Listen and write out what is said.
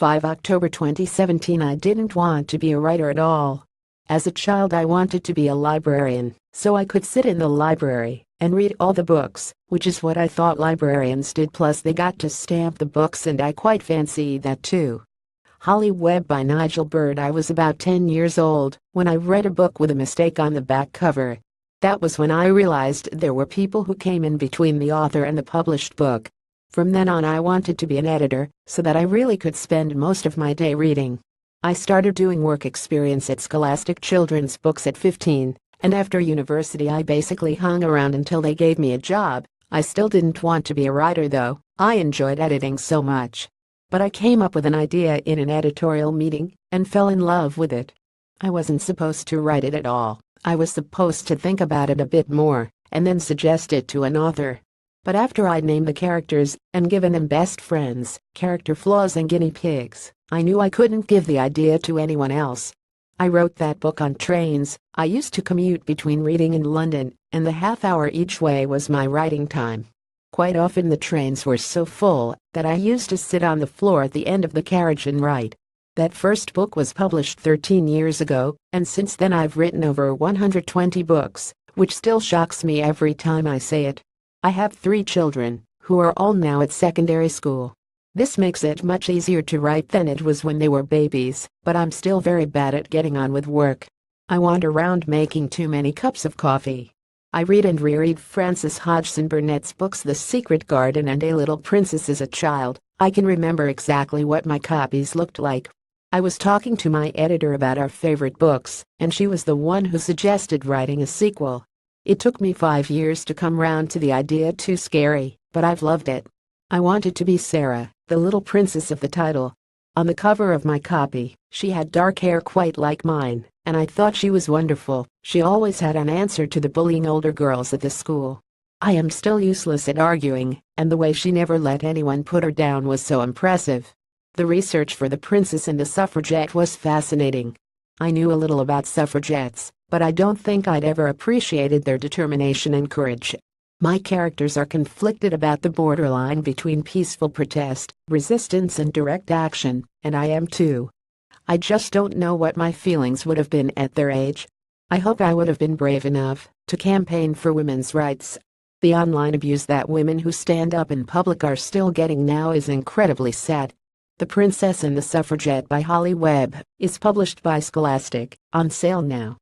5 October 2017. I didn't want to be a writer at all. As a child I wanted to be a librarian, so I could sit in the library and read all the books, which is what I thought librarians did, plus they got to stamp the books and I quite fancy that too. Holly Webb by Nigel Bird. I was about 10 years old when I read a book with a mistake on the back cover. That was when I realized there were people who came in between the author and the published book. From then on I wanted to be an editor so that I really could spend most of my day reading. I started doing work experience at Scholastic Children's Books at 15, and after university I basically hung around until they gave me a job. I still didn't want to be a writer though, I enjoyed editing so much. But I came up with an idea in an editorial meeting and fell in love with it. I wasn't supposed to write it at all. I was supposed to think about it a bit more and then suggest it to an author. But after I'd named the characters and given them best friends, character flaws and guinea pigs, I knew I couldn't give the idea to anyone else. I wrote that book on trains. I used to commute between Reading and London, and the half hour each way was my writing time. Quite often the trains were so full that I used to sit on the floor at the end of the carriage and write. That first book was published 13 years ago, and since then I've written over 120 books, which still shocks me every time I say it. I have 3 children, who are all now at secondary school. This makes it much easier to write than it was when they were babies, but I'm still very bad at getting on with work. I wander around making too many cups of coffee. I read and reread Frances Hodgson Burnett's books The Secret Garden and A Little Princess. As a child, I can remember exactly what my copies looked like. I was talking to my editor about our favorite books, and she was the one who suggested writing a sequel. It took me 5 years to come round to the idea. Too scary, but I've loved it. I wanted to be Sarah, the little princess of the title. On the cover of my copy, she had dark hair quite like mine, and I thought she was wonderful. She always had an answer to the bullying older girls at the school. I am still useless at arguing, and the way she never let anyone put her down was so impressive. The research for The Princess and the Suffragette was fascinating. I knew a little about suffragettes, but I don't think I'd ever appreciated their determination and courage. My characters are conflicted about the borderline between peaceful protest, resistance and direct action, and I am too. I just don't know what my feelings would have been at their age. I hope I would have been brave enough to campaign for women's rights. The online abuse that women who stand up in public are still getting now is incredibly sad. The Princess and the Suffragette by Holly Webb is published by Scholastic, on sale now.